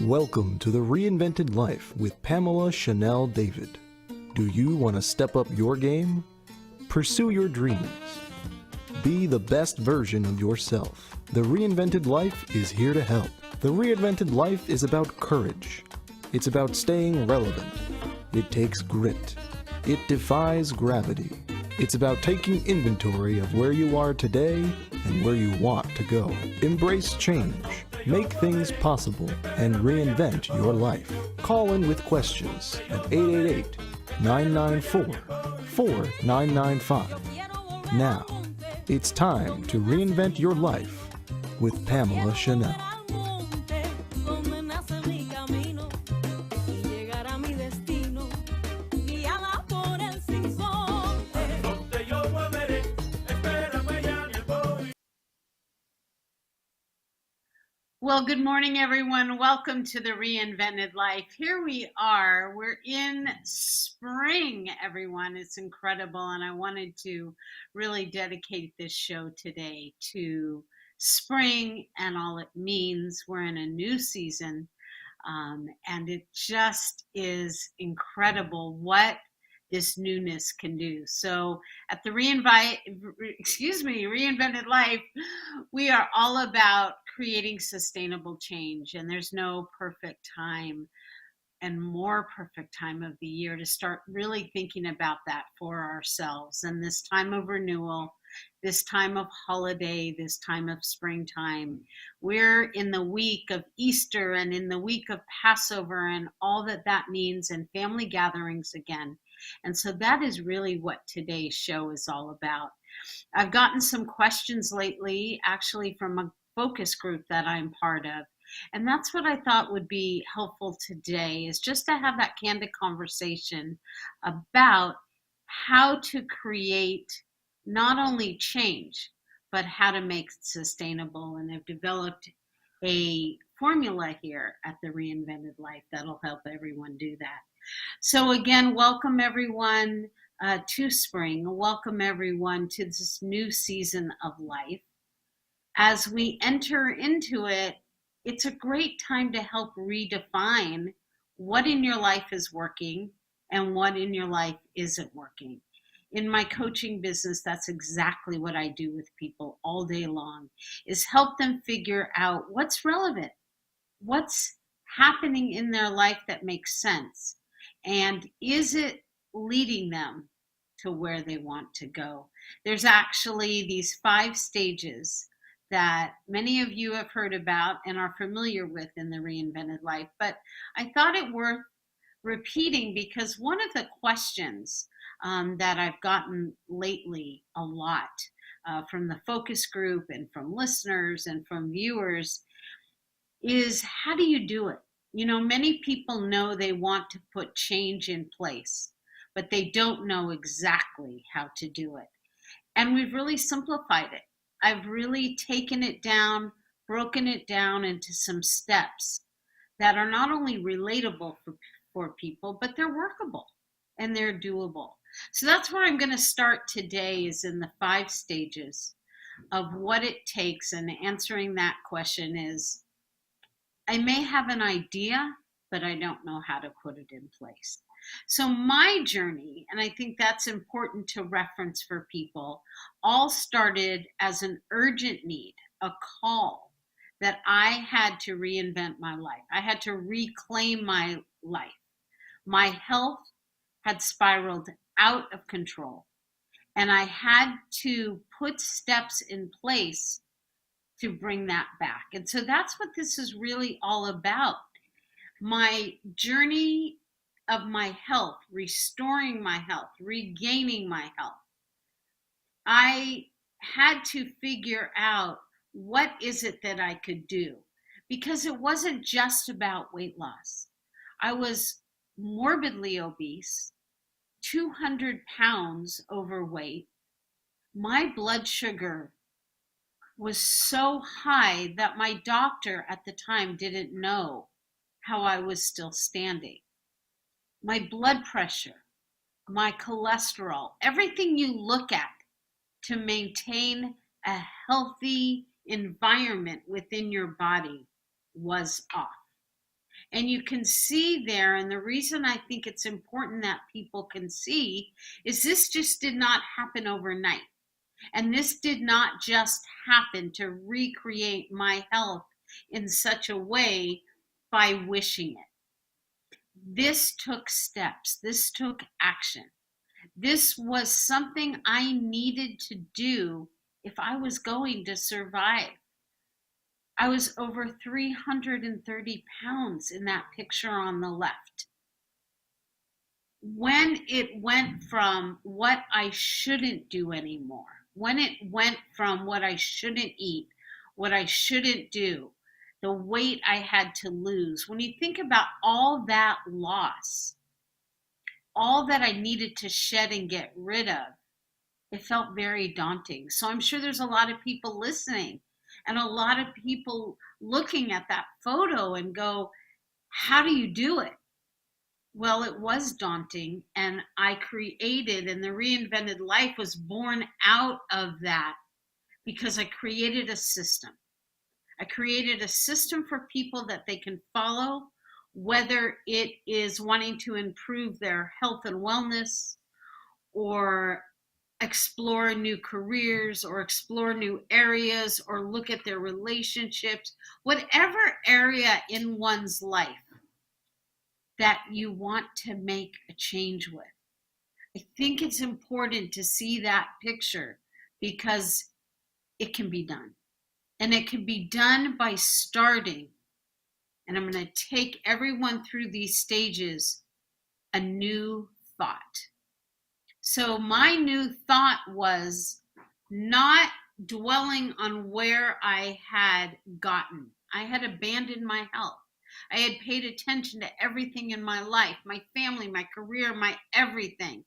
Welcome to the Reinvented Life with Pamela Chanel David. Do you want to step up your game? Pursue your dreams. Be the best version of yourself. The Reinvented Life is here to help. The Reinvented Life is about courage. It's about staying relevant. It takes grit. It defies gravity. It's about taking inventory of where you are today and where you want to go. Embrace change. Make things possible and reinvent your life. Call in with questions at 888-994-4995. Now, it's time to reinvent your life with Pamela Chanel. Well, good morning, everyone. Welcome to the Reinvented Life. Here we are. We're in spring, everyone. It's incredible. And I wanted to really dedicate this show today to spring and all it means. We're in a new season, and it just is incredible what this newness can do. So at the Reinvented Life, we are all about creating sustainable change, and there's no perfect time and more perfect time of the year to start really thinking about that for ourselves. And this time of renewal, this time of holiday, this time of springtime, we're in the week of Easter and in the week of Passover and all that that means, and family gatherings again. And so that is really what today's show is all about. I've gotten some questions lately, actually from a focus group that I'm part of. And that's what I thought would be helpful today, is just to have that candid conversation about how to create not only change, but how to make it sustainable. And I've developed a formula here at the Reinvented Life that'll help everyone do that. So again, welcome everyone to spring. Welcome everyone to this new season of life. As we enter into it, it's a great time to help redefine what in your life is working and what in your life isn't working. In my coaching business, that's exactly what I do with people all day long, is help them figure out what's relevant, what's happening in their life that makes sense, and is it leading them to where they want to go. There's actually these 5 stages that many of you have heard about and are familiar with in the Reinvented Life, but I thought it worth repeating because one of the questions that I've gotten lately a lot from the focus group and from listeners and from viewers is, how do you do it? You know, many people know they want to put change in place, but they don't know exactly how to do it. And we've really simplified it. I've really taken it down, broken it down into some steps that are not only relatable for people, but they're workable and they're doable. So that's where I'm going to start today, is in the 5 stages of what it takes. And answering that question is, I may have an idea, but I don't know how to put it in place. So my journey, and I think that's important to reference for people, all started as an urgent need, a call that I had to reinvent my life. I had to reclaim my life. My health had spiraled out of control, and I had to put steps in place to bring that back. And so that's what this is really all about. My journey of my health, restoring my health, regaining my health. I had to figure out, what is it that I could do? Because it wasn't just about weight loss. I was morbidly obese, 200 pounds overweight. My blood sugar was so high that my doctor at the time didn't know how I was still standing. My blood pressure, my cholesterol, everything you look at to maintain a healthy, environment within your body was off. And you can see there, and the reason I think it's important that people can see is this just did not happen overnight. And this did not just happen to recreate my health in such a way by wishing it. This took steps, this took action. This was something I needed to do if I was going to survive. I was over 330 pounds in that picture on the left. When it went from what I shouldn't do anymore, when it went from what I shouldn't eat, what I shouldn't do, the weight I had to lose, when you think about all that loss, all that I needed to shed and get rid of, it felt very daunting. So I'm sure there's a lot of people listening and a lot of people looking at that photo and go, how do you do it? Well, it was daunting, and I created, and the Reinvented Life was born out of that because I created a system. I created a system for people that they can follow, whether it is wanting to improve their health and wellness, or explore new careers, or explore new areas, or look at their relationships, whatever area in one's life that you want to make a change with. I think it's important to see that picture because it can be done. And it can be done by starting. And I'm going to take everyone through these stages, a new thought. So my new thought was not dwelling on where I had gotten. I had abandoned my health. I had paid attention to everything in my life, my family, my career, my everything.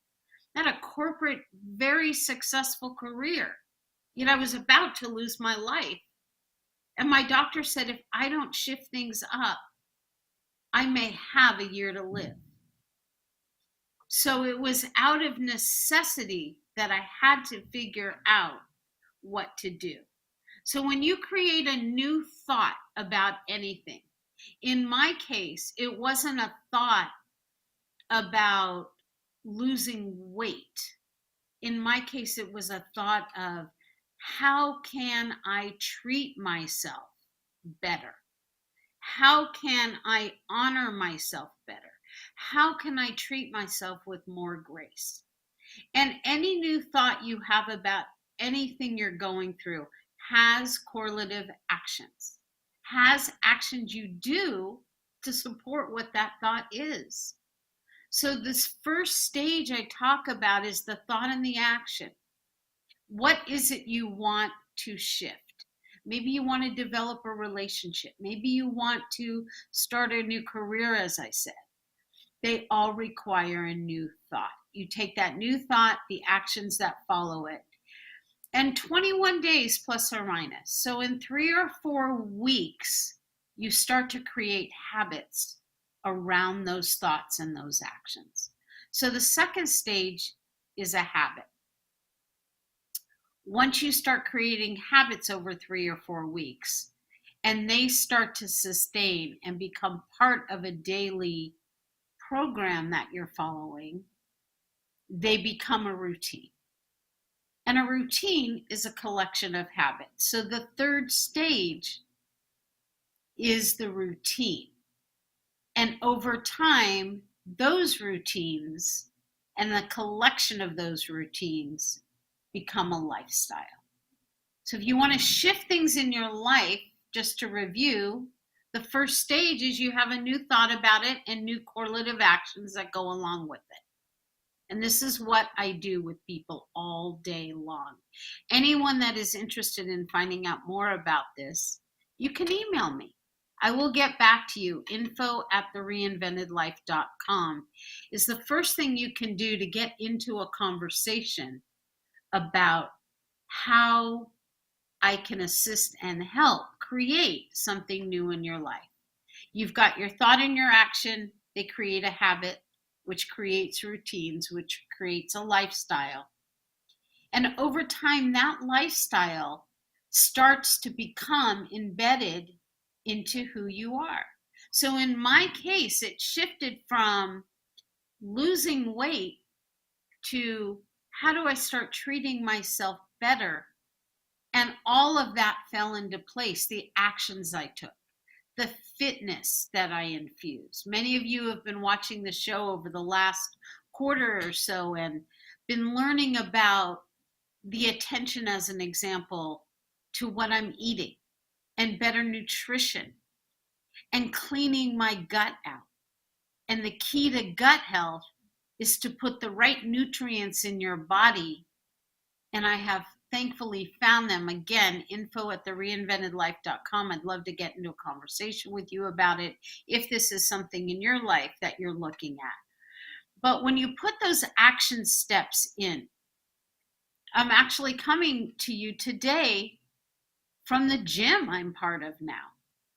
I had a corporate, very successful career. Yet I was about to lose my life. And my doctor said, if I don't shift things up, I may have a year to live. So it was out of necessity that I had to figure out what to do. So when you create a new thought about anything, in my case, it wasn't a thought about losing weight. In my case, it was a thought of how can I treat myself better? How can I honor myself better? How can I treat myself with more grace? And any new thought you have about anything you're going through has correlative actions, has actions you do to support what that thought is. So this first stage I talk about is the thought and the action. What is it you want to shift? Maybe you want to develop a relationship. Maybe you want to start a new career, as I said. They all require a new thought. You take that new thought, the actions that follow it, and 21 days plus or minus. So in 3 or 4 weeks, you start to create habits around those thoughts and those actions. So the second stage is a habit. Once you start creating habits over 3 or 4 weeks, and they start to sustain and become part of a daily program that you're following, they become a routine. And a routine is a collection of habits. So the third stage is the routine. And over time, those routines and the collection of those routines become a lifestyle. So if you want to shift things in your life, just to review, the first stage is you have a new thought about it and new correlative actions that go along with it. And this is what I do with people all day long. Anyone that is interested in finding out more about this, you can email me. I will get back to you. info@thereinventedlife.com is the first thing you can do to get into a conversation about how I can assist and help create something new in your life. You've got your thought and your action. They create a habit, which creates routines, which creates a lifestyle. And over time, that lifestyle starts to become embedded into who you are. So in my case, it shifted from losing weight to how do I start treating myself better? And all of that fell into place, the actions I took, the fitness that I infused. Many of you have been watching the show over the last quarter or so and been learning about the attention, as an example, to what I'm eating and better nutrition and cleaning my gut out. And the key to gut health is to put the right nutrients in your body. And I have thankfully found them. Again, info@thereinventedlife.com. I'd love to get into a conversation with you about it if this is something in your life that you're looking at. But when you put those action steps in, I'm actually coming to you today from the gym I'm part of now.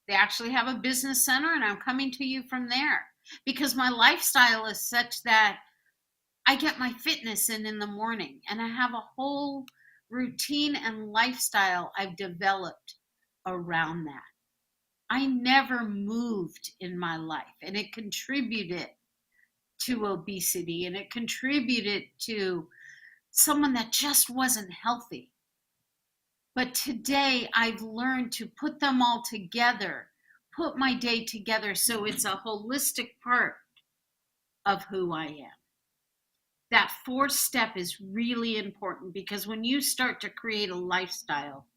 They actually have a business center, and I'm coming to you from there because my lifestyle is such that I get my fitness in the morning, and I have a whole routine and lifestyle I've developed around that. I never moved in my life, and it contributed to obesity, and it contributed to someone that just wasn't healthy. But today I've learned to put them all together, put my day together so it's a holistic part of who I am. That fourth step is really important because when you start to create a lifestyle,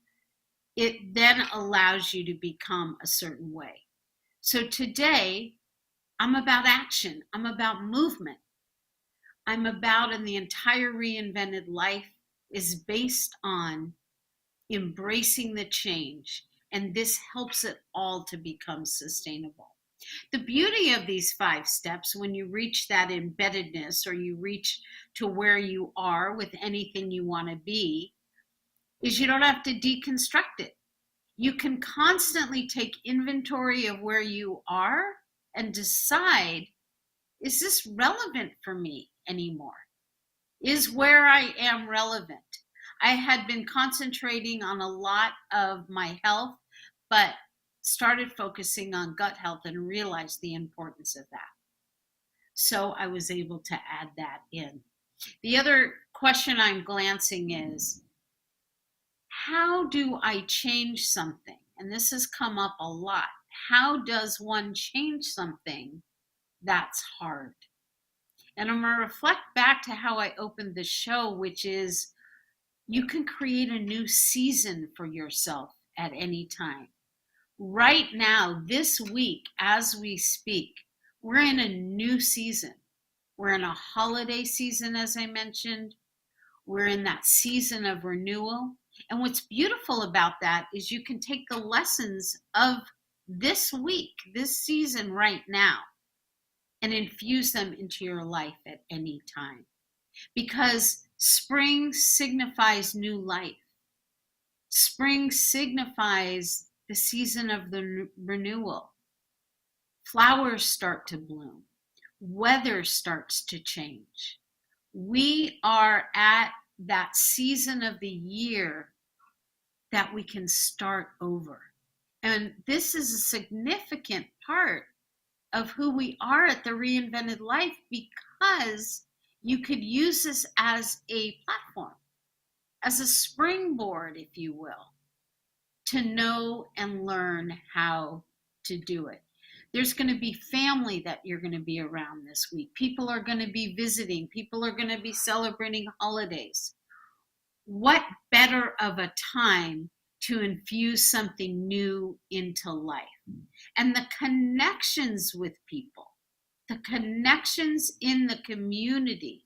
it then allows you to become a certain way. So today, I'm about action. I'm about movement. I'm about, and the entire Reinvented Life is based on embracing the change. And this helps it all to become sustainable. The beauty of these 5 steps, when you reach that embeddedness or you reach to where you are with anything you want to be, is you don't have to deconstruct it. You can constantly take inventory of where you are and decide, is this relevant for me anymore? Is where I am relevant? I had been concentrating on a lot of my health, but started focusing on gut health and realized the importance of that. So I was able to add that in. The other question I'm glancing is, how do I change something? And this has come up a lot. How does one change something that's hard? And I'm going to reflect back to how I opened the show, which is you can create a new season for yourself at any time. Right now, this week, as we speak, we're in a new season. We're in a holiday season, as I mentioned. We're in that season of renewal. And what's beautiful about that is you can take the lessons of this week, this season right now, and infuse them into your life at any time. Because spring signifies new life. Spring signifies the season of the renewal. Flowers start to bloom. Weather starts to change. We are at that season of the year that we can start over. And this is a significant part of who we are at the Reinvented Life because you could use this as a platform, as a springboard, if you will, to know and learn how to do it. There's going to be family that you're going to be around this week. People are going to be visiting. People are going to be celebrating holidays. What better of a time to infuse something new into life? And the connections with people, the connections in the community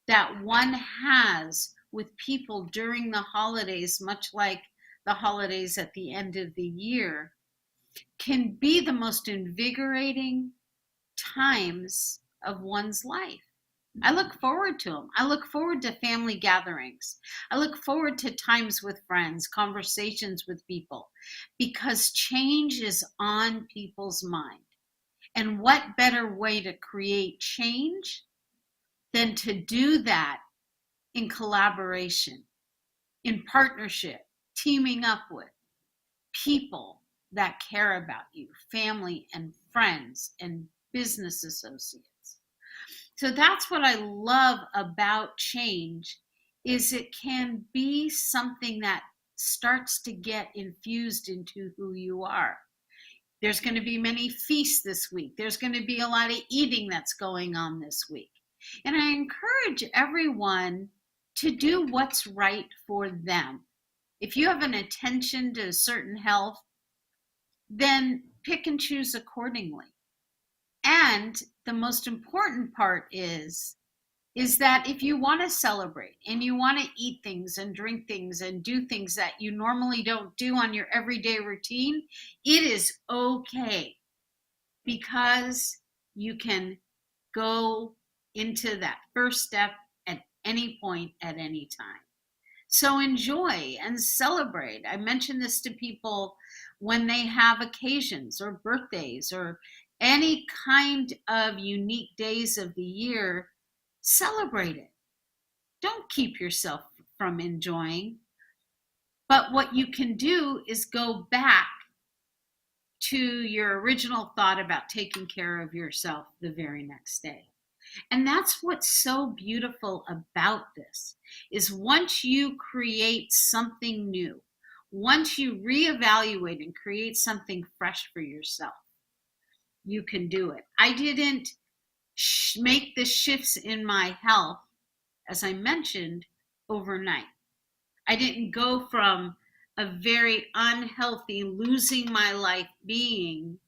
that one has with people during the holidays, much like the holidays at the end of the year, can be the most invigorating times of one's life. I look forward to them. I look forward to family gatherings. I look forward to times with friends, conversations with people, because change is on people's mind. And what better way to create change than to do that in collaboration, in partnership, teaming up with people that care about you, family and friends and business associates. So that's what I love about change, is it can be something that starts to get infused into who you are. There's going to be many feasts this week. There's going to be a lot of eating that's going on this week. And I encourage everyone to do what's right for them. If you have an attention to certain health, then pick and choose accordingly. And the most important part is that if you want to celebrate and you want to eat things and drink things and do things that you normally don't do on your everyday routine, it is okay, because you can go into that first step at any point at any time. So enjoy and celebrate. I mention this to people when they have occasions or birthdays or any kind of unique days of the year. Celebrate it. Don't keep yourself from enjoying. But what you can do is go back to your original thought about taking care of yourself the very next day. And that's what's so beautiful about this, is once you create something new, once you reevaluate and create something fresh for yourself, you can do it. I didn't make the shifts in my health, as I mentioned, overnight. I didn't go from a very unhealthy, losing my life being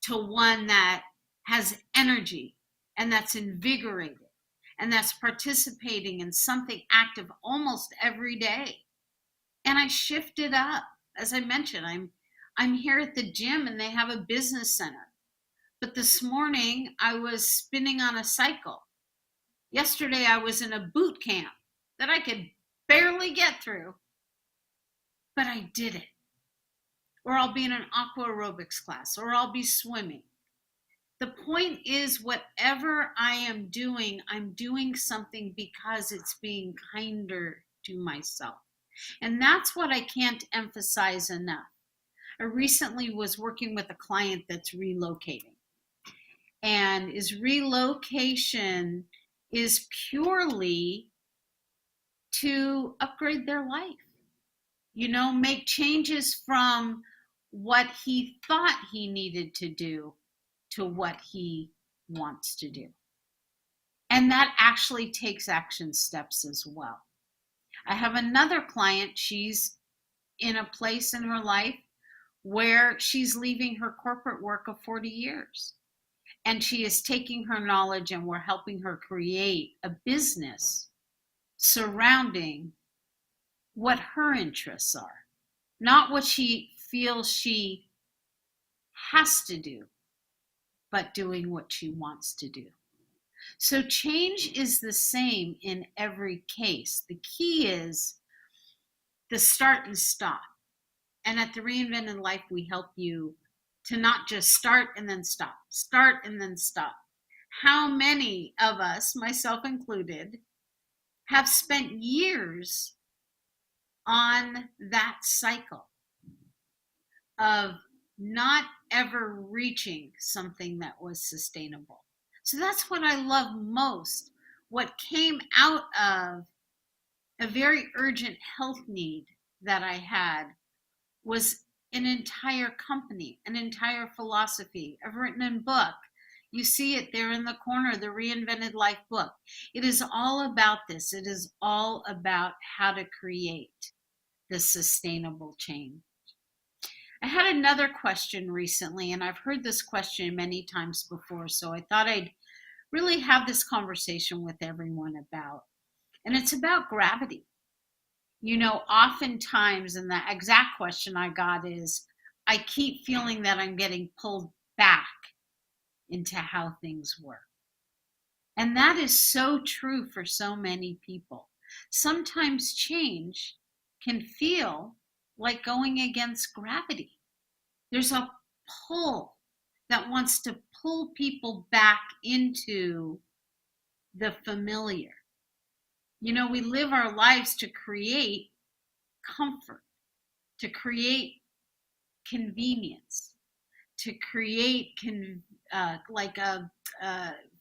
to one that has energy and that's invigorated and that's participating in something active almost every day. And I shifted up. As I mentioned, I'm here at the gym and they have a business center. But this morning I was spinning on a cycle. Yesterday I was in a boot camp that I could barely get through, but I did it. Or I'll be in an aqua aerobics class, or I'll be swimming. The point is, whatever I'm doing something because it's being kinder to myself. And that's what I can't emphasize enough. I recently was working with a client that's relocating. And his relocation is purely to upgrade their life. Make changes from what he thought he needed to do to what he wants to do. And that actually takes action steps as well. I have another client, she's in a place in her life where she's leaving her corporate work of 40 years. And she is taking her knowledge and we're helping her create a business surrounding what her interests are, not what she feels she has to do, but doing what she wants to do. So change is the same in every case. The key is the start and stop. And at the Reinvented Life, we help you to not just start and then stop. How many of us, myself included, have spent years on that cycle of not ever reaching something that was sustainable? So that's what I love most. What came out of a very urgent health need that I had was an entire company, an entire philosophy. I've written a book. You see it there in the corner, the Reinvented Life book. It is all about this. It is all about how to create the sustainable change. I had another question recently, and I've heard this question many times before, so I thought I'd really have this conversation with everyone about. And it's about gravity. Oftentimes, and the exact question I got is, I keep feeling that I'm getting pulled back into how things work. And that is so true for so many people. Sometimes change can feel like going against gravity. There's a pull that wants to pull people back into the familiar. We live our lives to create comfort. to create convenience, to create like a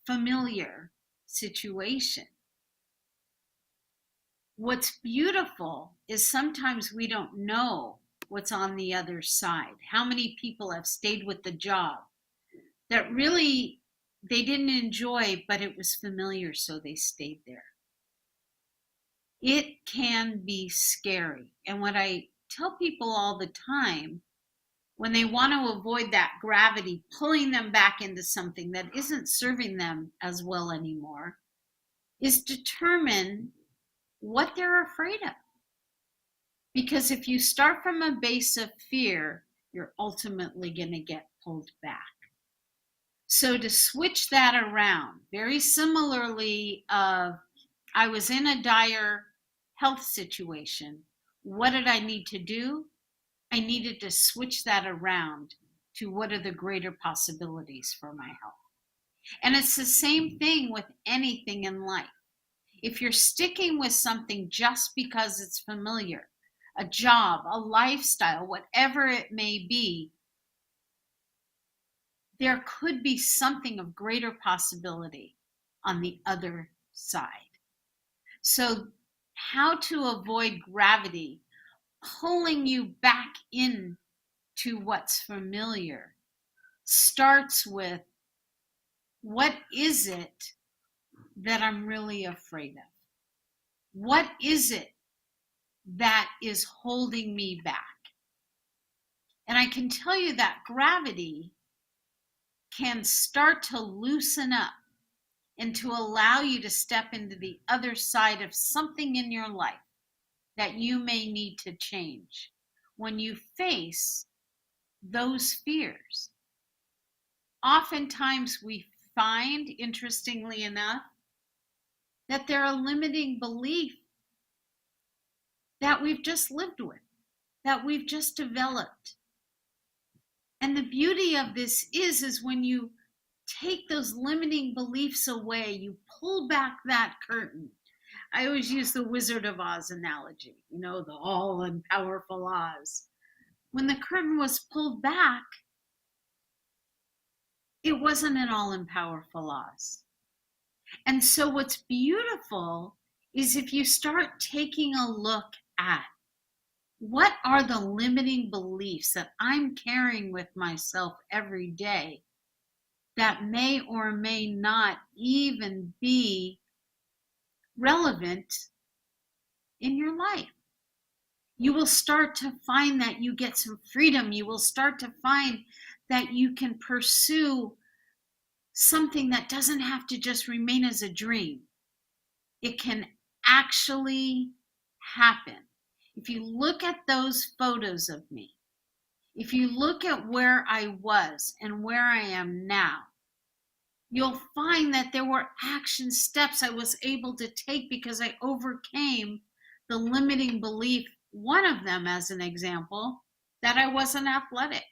familiar situation. What's beautiful is sometimes we don't know what's on the other side. How many people have stayed with the job that really they didn't enjoy, but it was familiar, so they stayed there? It can be scary. And what I tell people all the time, when they want to avoid that gravity pulling them back into something that isn't serving them as well anymore, is determine what they're afraid of. Because if you start from a base of fear, you're ultimately going to get pulled back. So to switch that around, very similarly, I was in a dire health situation. What did I need to do? I needed to switch that around to what are the greater possibilities for my health. And it's the same thing with anything in life. If you're sticking with something just because it's familiar, a job, a lifestyle, whatever it may be, there could be something of greater possibility on the other side. So, how to avoid gravity pulling you back in to what's familiar starts with, what is it that I'm really afraid of? What is it that is holding me back? And I can tell you that gravity can start to loosen up and to allow you to step into the other side of something in your life that you may need to change when you face those fears. Oftentimes we find, interestingly enough, that they're a limiting belief that we've just lived with, that we've just developed. And the beauty of this is when you take those limiting beliefs away, you pull back that curtain. I always use the Wizard of Oz analogy, the all and powerful Oz. When the curtain was pulled back, it wasn't an all and powerful Oz. And so what's beautiful is if you start taking a look at, what are the limiting beliefs that I'm carrying with myself every day that may or may not even be relevant in your life? You will start to find that you get some freedom. You will start to find that you can pursue something that doesn't have to just remain as a dream. It can actually happen. If you look at those photos of me, if you look at where I was and where I am now, you'll find that there were action steps I was able to take because I overcame the limiting belief, one of them as an example, that I wasn't athletic.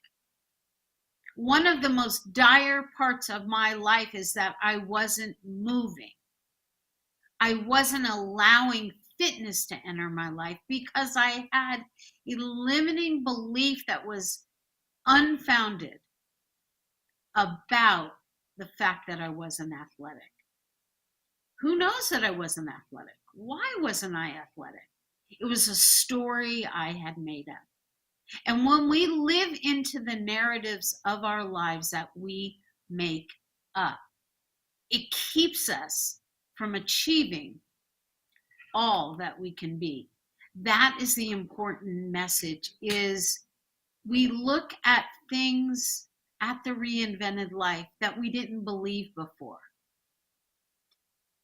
One of the most dire parts of my life is that I wasn't moving. I wasn't allowing fitness to enter my life because I had a limiting belief that was unfounded about the fact that I wasn't athletic. Who knows that I wasn't athletic? Why wasn't I athletic? It was a story I had made up. And when we live into the narratives of our lives that we make up, it keeps us from achieving all that we can be. That is the important message, is we look at things at the Reinvented Life that we didn't believe before.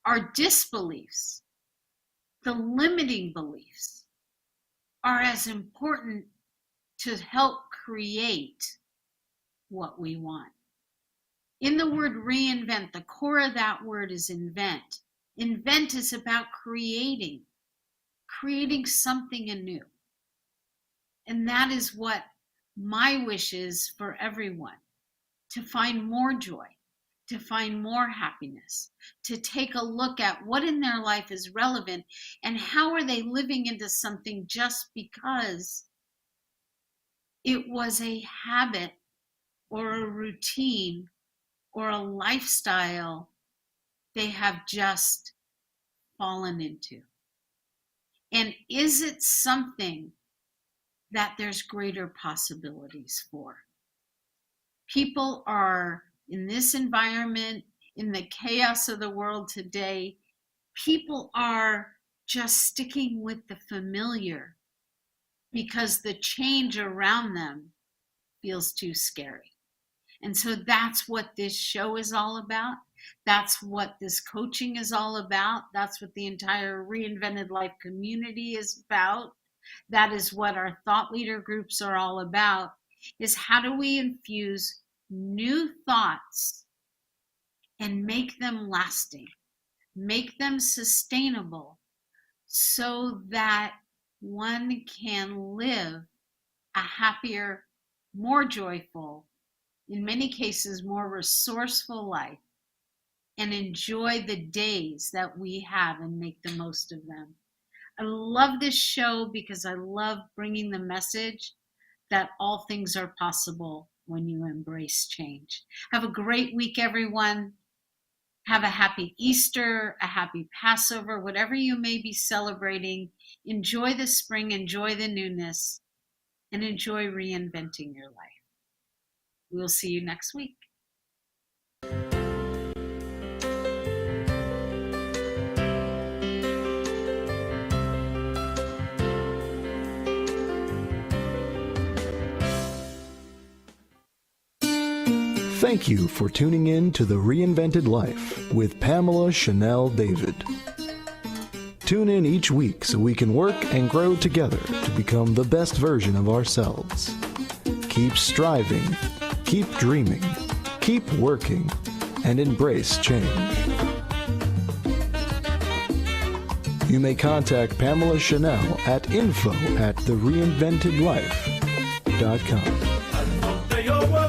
Our disbeliefs, the limiting beliefs, are as important to help create what we want. In the word reinvent, the core of that word is invent. Invent is about creating something anew. And that is what my wish is for everyone, to find more joy, to find more happiness, to take a look at what in their life is relevant and how are they living into something just because It was a habit or a routine or a lifestyle they have just fallen into. And is it something that there's greater possibilities for? People are in this environment, in the chaos of the world today, people are just sticking with the familiar because the change around them feels too scary. And so that's what this show is all about. That's what this coaching is all about. That's what the entire Reinvented Life community is about. That is what our thought leader groups are all about, is how do we infuse new thoughts and make them lasting, make them sustainable, so that one can live a happier, more joyful, in many cases, more resourceful life, and enjoy the days that we have and make the most of them. I love this show because I love bringing the message that all things are possible when you embrace change. Have a great week, everyone. Have a happy Easter, a happy Passover, whatever you may be celebrating. Enjoy the spring, enjoy the newness, and enjoy reinventing your life. We'll see you next week. Thank you for tuning in to The Reinvented Life with Pamela Chanel David. Tune in each week so we can work and grow together to become the best version of ourselves. Keep striving, keep dreaming, keep working, and embrace change. You may contact Pamela Chanel at info@thereinventedlife.com.